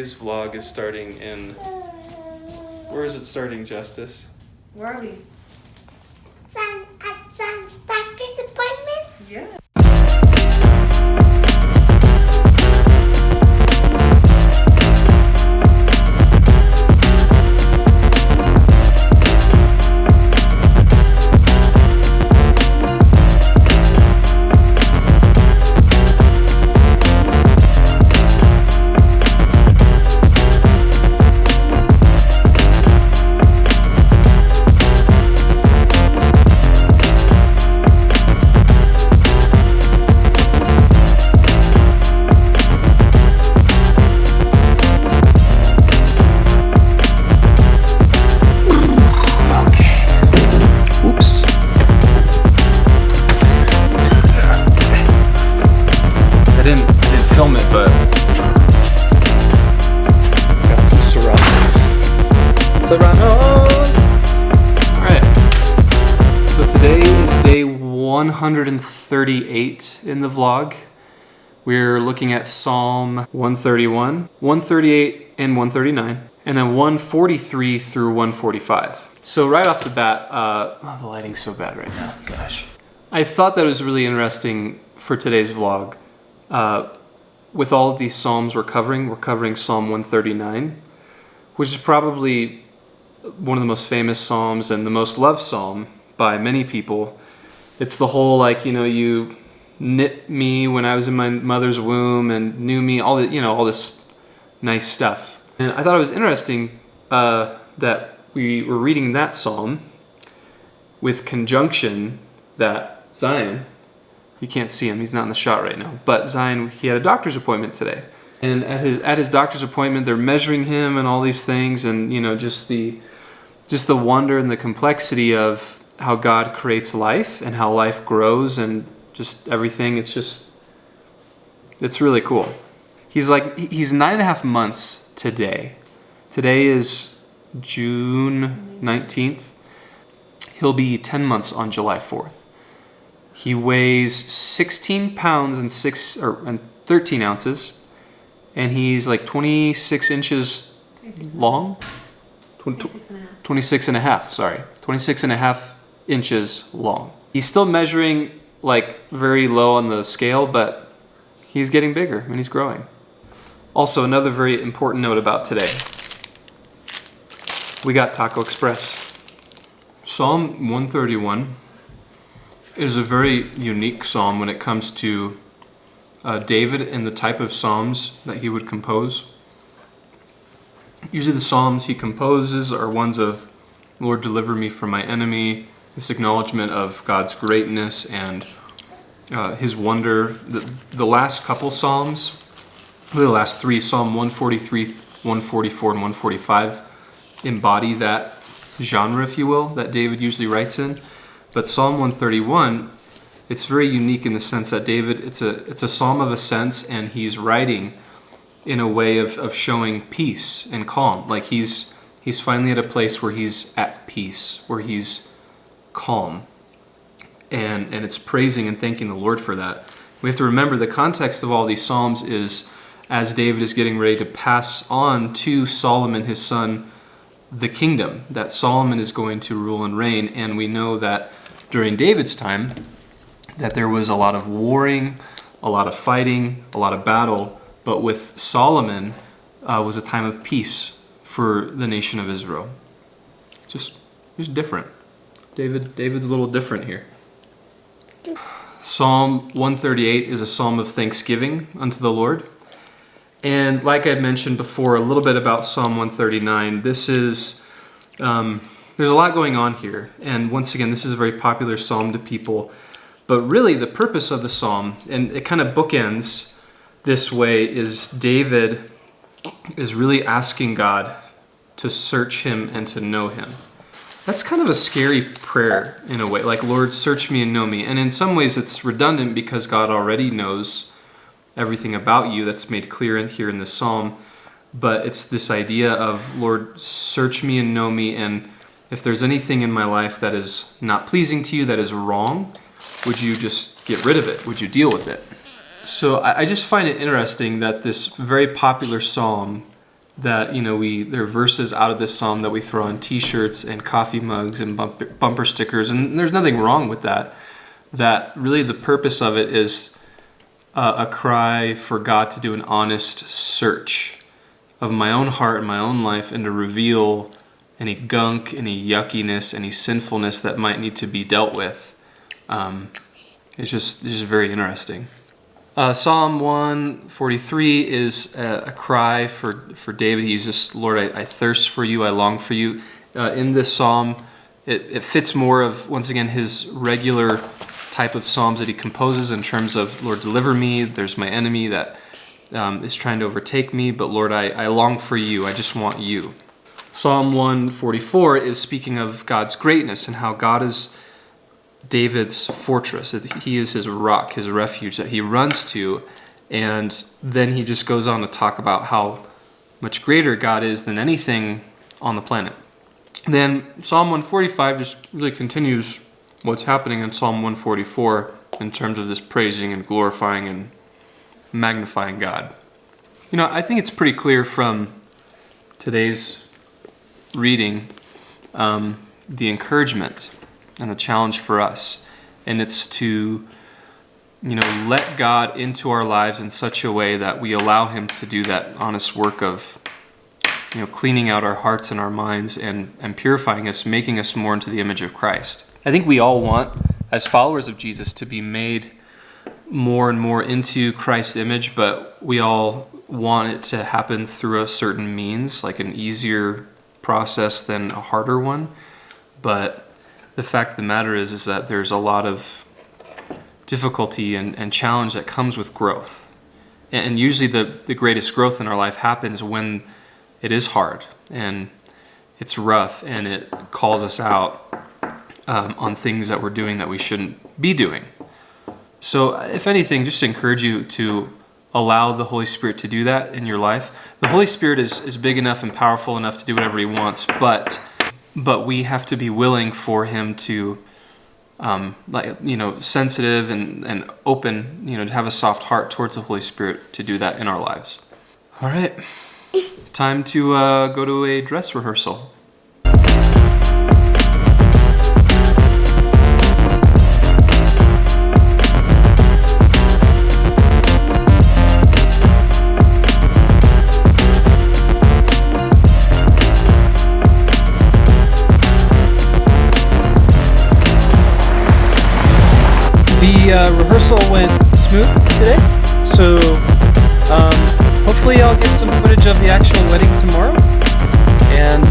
today's vlog is starting in... Where is it starting, Justice? Where are we? At Son's doctor's appointment? Yeah. I didn't film it, but got some Serranos. Serranos! Alright, so today is day 138 in the vlog. We're looking at Psalm 131, 138, and 139, and then 143 through 145. So right off the bat, oh, the lighting's so bad right now, gosh. I thought that was really interesting for today's vlog. With all of these Psalms we're covering Psalm 139, which is probably one of the most famous Psalms and the most loved Psalm by many people. It's the whole, like, you knit me when I was in my mother's womb and knew me, all this nice stuff. And I thought it was interesting that we were reading that Psalm with conjunction that Zion, you can't see him, he's not in the shot right now, but Zion, he had a doctor's appointment today. And at his doctor's appointment, they're measuring him and all these things, and just the wonder and the complexity of how God creates life and how life grows and just everything. It's really cool. He's 9.5 months today. Today is June 19th. He'll be 10 months on July 4th. He weighs 16 pounds and 13 ounces, and he's like 26 inches long. 26 and a half inches long. He's still measuring like very low on the scale, but he's getting bigger and he's growing. Also, another very important note about today. We got Taco Express. Psalm 131 is a very unique psalm when it comes to David and the type of psalms that he would compose. Usually the psalms he composes are ones of, Lord, deliver me from my enemy, this acknowledgement of God's greatness and his wonder. The last couple psalms, the last three, Psalm 143, 144, and 145, embody that genre, if you will, that David usually writes in. But Psalm 131, it's very unique in the sense that David, it's a psalm of ascents, and he's writing in a way of showing peace and calm. Like he's finally at a place where he's at peace, where he's calm. And it's praising and thanking the Lord for that. We have to remember the context of all these psalms is as David is getting ready to pass on to Solomon, his son, the kingdom, that Solomon is going to rule and reign. And we know that during David's time, that there was a lot of warring, a lot of fighting, a lot of battle, but with Solomon was a time of peace for the nation of Israel. Just different. David's a little different here. Psalm 138 is a psalm of thanksgiving unto the Lord. And like I mentioned before, a little bit about Psalm 139, this is... there's a lot going on here, and once again, this is a very popular psalm to people, but really the purpose of the psalm, and it kind of bookends this way, is David is really asking God to search him and to know him. That's kind of a scary prayer in a way, like, Lord, search me and know me, and in some ways it's redundant because God already knows everything about you. That's made clear in here in the psalm, but it's this idea of, Lord, search me and know me, and if there's anything in my life that is not pleasing to you, that is wrong, would you just get rid of it? Would you deal with it? So I just find it interesting that this very popular psalm that, there are verses out of this psalm that we throw on t-shirts and coffee mugs and bumper stickers, and there's nothing wrong with that. That really the purpose of it is a cry for God to do an honest search of my own heart and my own life, and to reveal any gunk, any yuckiness, any sinfulness that might need to be dealt with. It's just very interesting. Psalm 143 is a cry for David. He's just, Lord, I thirst for you, I long for you. In this psalm, it fits more of, once again, his regular type of psalms that he composes in terms of, Lord, deliver me, there's my enemy that is trying to overtake me, but Lord, I long for you, I just want you. Psalm 144 is speaking of God's greatness and how God is David's fortress, that he is his rock, his refuge that he runs to, and then he just goes on to talk about how much greater God is than anything on the planet. Then Psalm 145 just really continues what's happening in Psalm 144 in terms of this praising and glorifying and magnifying God. I think it's pretty clear from today's reading the encouragement and the challenge for us, and it's to let God into our lives in such a way that we allow him to do that honest work of cleaning out our hearts and our minds and purifying us, making us more into the image of Christ. I think we all want, as followers of Jesus, to be made more and more into Christ's image, but we all want it to happen through a certain means, like an easier process than a harder one. But the fact of the matter is that there's a lot of difficulty and challenge that comes with growth. And usually the greatest growth in our life happens when it is hard and it's rough and it calls us out on things that we're doing that we shouldn't be doing. So if anything, just to encourage you to allow the Holy Spirit to do that in your life. The Holy Spirit is big enough and powerful enough to do whatever he wants, but we have to be willing for him to, sensitive and open, to have a soft heart towards the Holy Spirit to do that in our lives. All right, time to go to a dress rehearsal. The rehearsal went smooth today, so hopefully I'll get some footage of the actual wedding tomorrow, and